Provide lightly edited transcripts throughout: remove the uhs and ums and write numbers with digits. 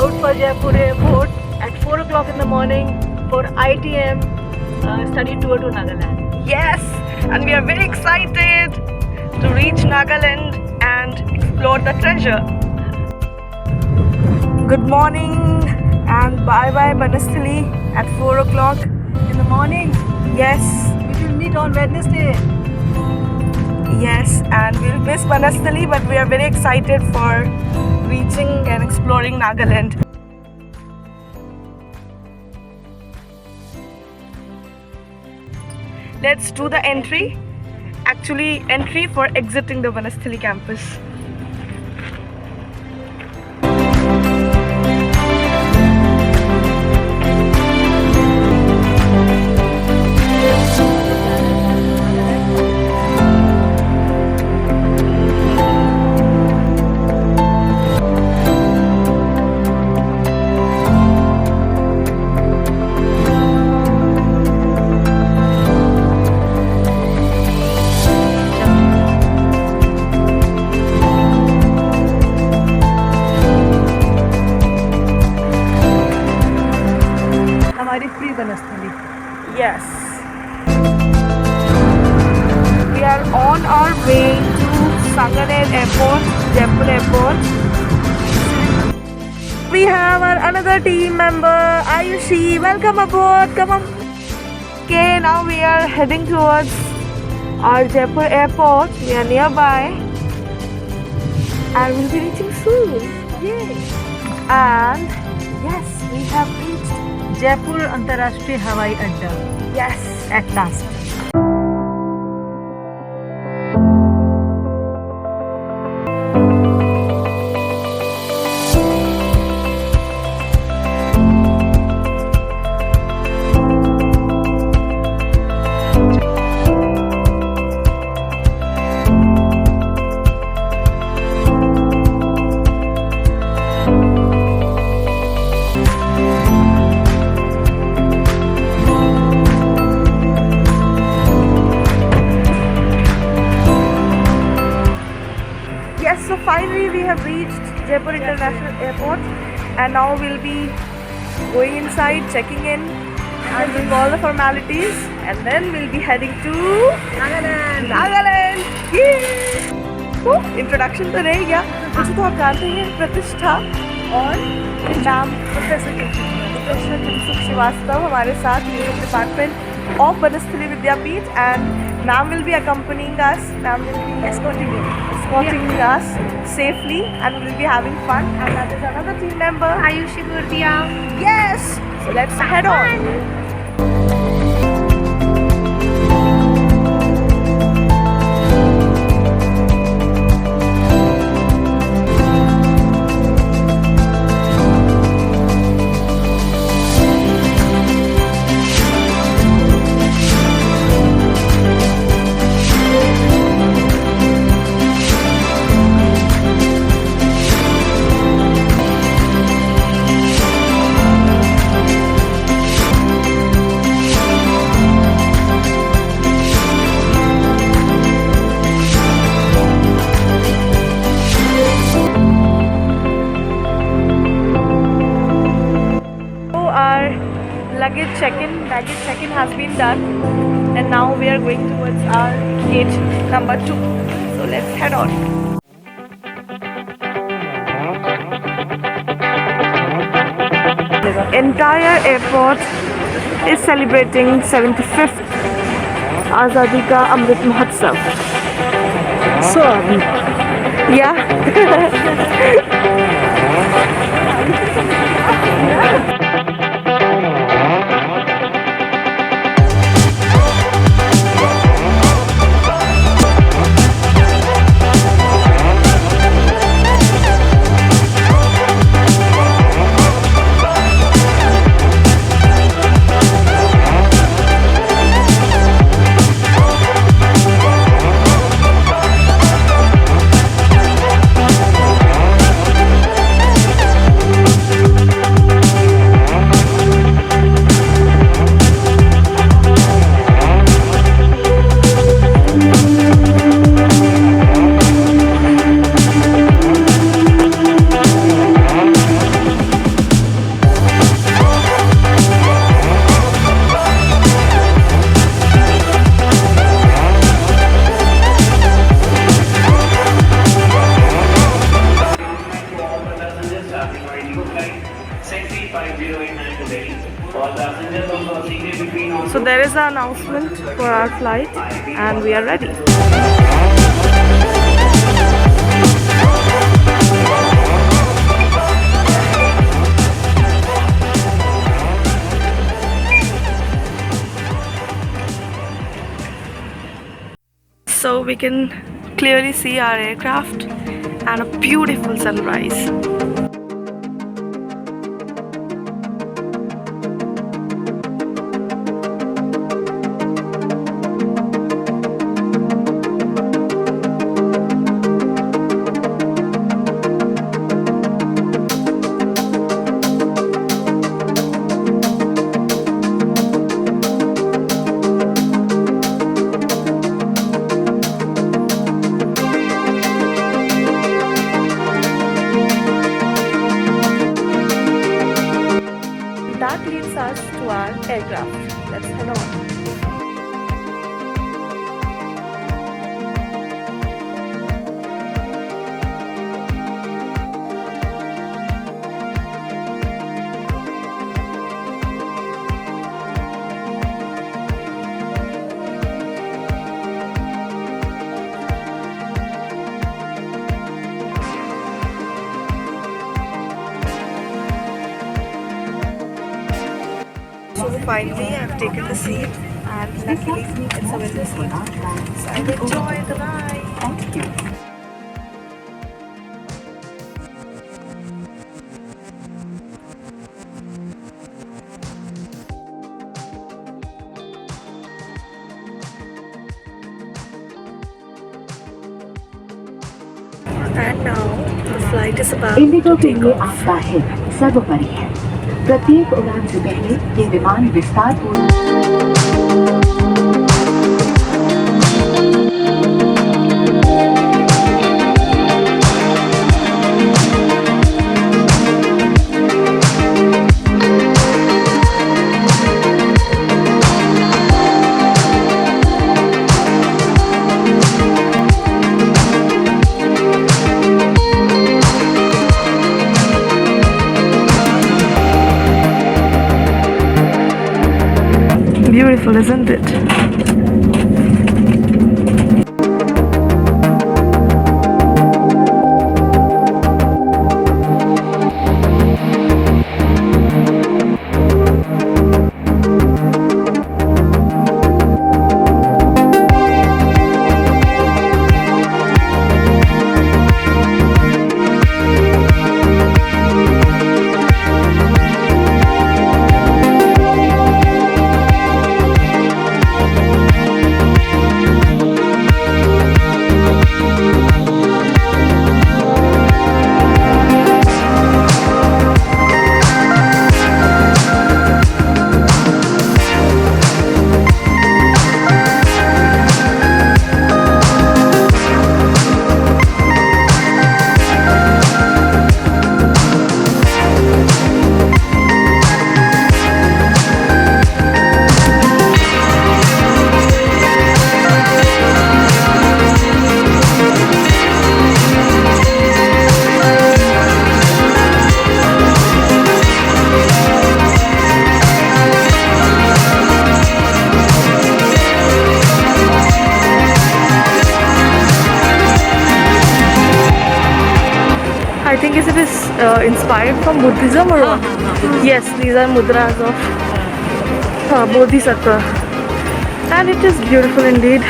out for Jaipur Airport at 4 o'clock in the morning for ITM study tour to Nagaland. Yes, and we are very excited to reach Nagaland and explore the treasure. Good morning and bye-bye Banasthali at 4 o'clock In the morning, Yes, we will meet on Wednesday. yes, and we'll miss Banasthali, but we are very excited for reaching and exploring Nagaland. Let's do the entry. Actually, entry for exiting the Banasthali campus. हमारी pre Banasthali. Yes. We are on our way to Sanganer Airport, Jaipur Airport. We have our another team member, Ayushi. Welcome aboard. Come on. Okay, now we are heading towards our Jaipur Airport. We are nearby, and we'll be reaching soon. Yay! And yes, we have reached. Jaipur अंतर्राष्ट्रीय हवाई अड्डा Yes. at last. Yes, so finally we have reached Jaipur International Airport, and now we'll be going inside, checking in, and doing all the formalities, and then we'll be heading to Nagaland. Nagaland. Yay! तो introduction तो रह गया. मुझे तो आप जानते हैं प्रतिष्ठा और नाम प्रोफेसर किंसुक श्रीवास्तव हमारे साथ music department of Banasthali Vidyapith, and ma'am will be accompanying us. Ma'am will be escorting us safely, and we'll be having fun. And that is another team member, Ayushi Gurdia. Yes, so let's head on. Baggage check-in has been done, and now we are going towards our gate number 2. So let's head on. Entire airport is celebrating 75th Azadi Ka Amrit Mahotsav. So, Yeah. for our flight and we are ready. So we can clearly see our aircraft and a beautiful sunrise. That leads us to our aircraft. Let's head on. So finally I've taken the seat and luckily it's a window seat. So I will enjoy the ride. Thank you. And now the flight is about Indigo to के take लिए off. आपका हित सर्वोपरि है। प्रत्येक उड़ान से पहले ये विमान विस्तार Beautiful, isn't it? I think is it is inspired from Buddhism or what? Yes, these are mudras of Bodhisattva, and it is beautiful indeed.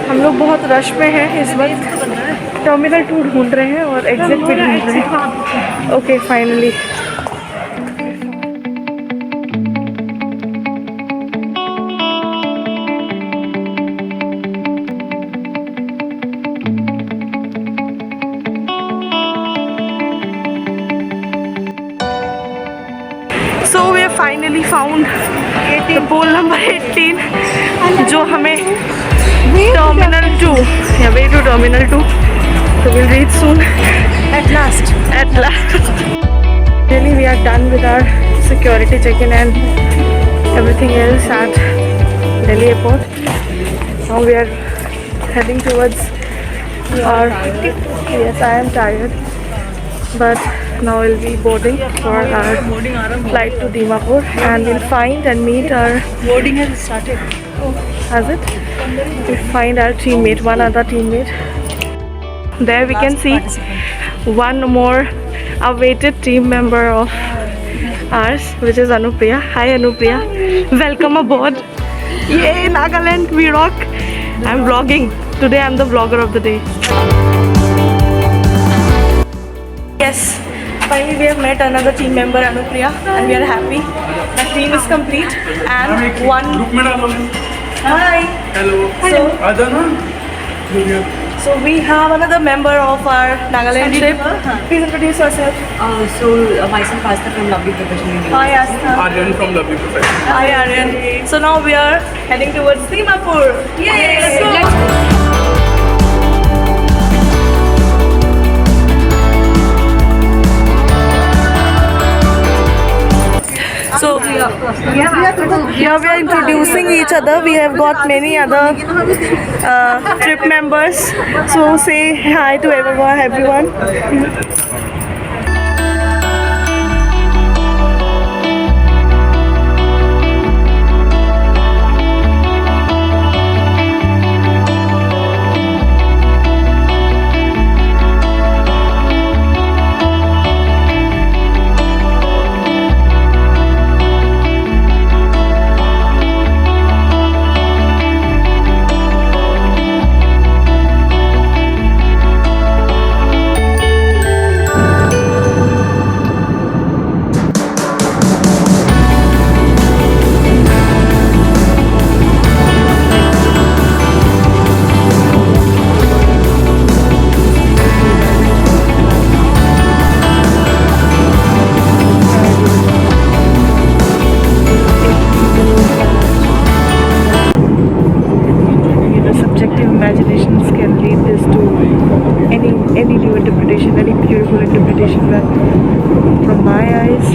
हम लोग बहुत रश में हैं इस वक्त, टर्मिनल 2 ढूंढ रहे हैं और एग्जिट भी ढूंढ रहे हैं। Okay finally So we have finally found the pole number 18 जो हमें terminal 2 yeah, way to terminal 2, so we'll reach soon at last. Really we are done with our security check-in and everything else at Delhi airport. Now we are heading towards Yes, I am tired. But now we'll be boarding for our flight to Dimapur, and we'll find and meet our Boarding has started. has it? We'll find our teammate, one other teammate. There we can see one more awaited team member of ours, which is Anupriya. Hi Anupriya, welcome aboard. Yay, Nagaland, we rock. I'm vlogging. Today I'm the vlogger of the day. Yes, finally we have met another team member, Anupriya, and we are happy. The team is complete and one. Hi. Hello. So we have another member of our Nagaland trip. Please introduce yourself. Myself Asta from Lovely Professional English. Hi Astha. Aryan from W Professional. Hi Aryan. So now we are heading towards Dimapur. Yay! Let's go. So here we are introducing each other. We have got many other trip members. So say hi to everyone. Subjective imaginations can lead this to any new interpretation, any beautiful interpretation. But from my eyes,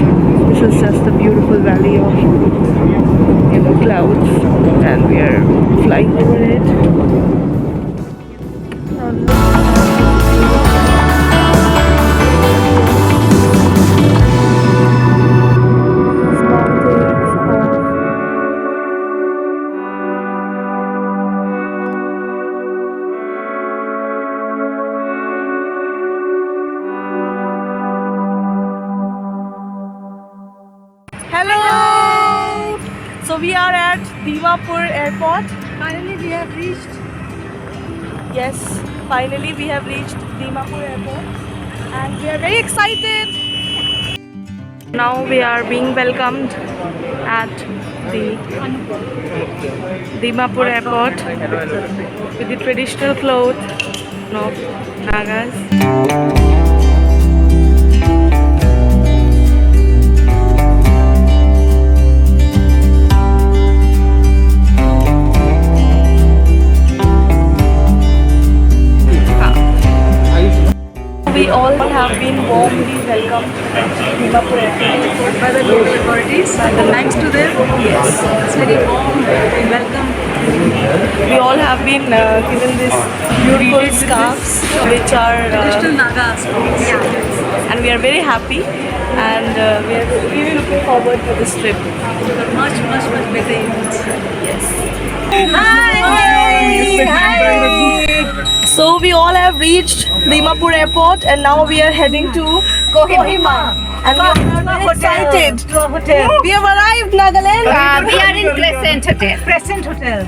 this is just the beautiful valley of clouds, and we are flying over it. Hello! So we are at Dimapur airport. Finally, we have reached. Yes, finally we have reached Dimapur airport and we are very excited. Now we are being welcomed at the Dimapur airport with the traditional clothes of Nagas. We all have been warmly welcomed to Dimapur airport By the local authorities. Thanks to them. Yes. It's very warm welcome. We all have been given these beautiful scarves, which are Traditional Naga scarves. and we are very happy, and we are really looking forward to this trip. Much better events. So we all have reached Dimapur airport, and now we are heading to Kohima. And we are very excited. To a hotel. We have arrived, Nagaland. We are in Crescent Hotel. Crescent Hotel.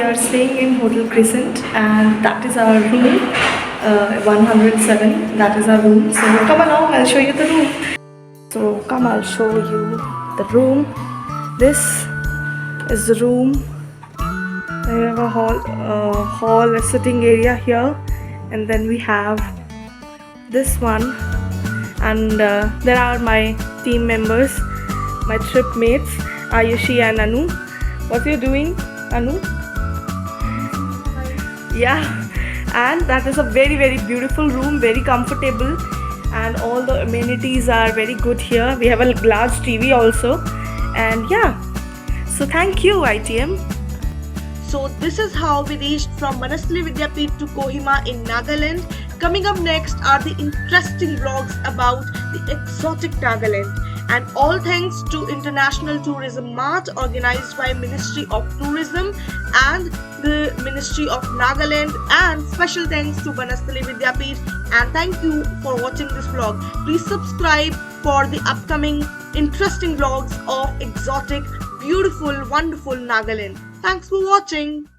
are staying in Hotel Crescent and that is our room, 107, that is our room. So come along, I'll show you the room. So come, I'll show you the room. This is the room. I have a hall, a sitting area here, and then we have this one, and there are my team members, my trip mates, Ayushi and Anu. What are you doing, Anu? Yeah, and that is a very, very beautiful room, very comfortable, and all the amenities are very good here. We have a large TV also, and yeah, so thank you, ITM. So this is how we reached from Manasli Vidyapeeth to Kohima in Nagaland. Coming up next are the interesting vlogs about the exotic Nagaland. And all thanks to International Tourism Mart organized by Ministry of Tourism and the Ministry of Nagaland, and special thanks to Manasli Vidyapeeth, and thank you for watching this vlog. Please subscribe for the upcoming interesting vlogs of exotic, beautiful, wonderful Nagaland. Thanks for watching.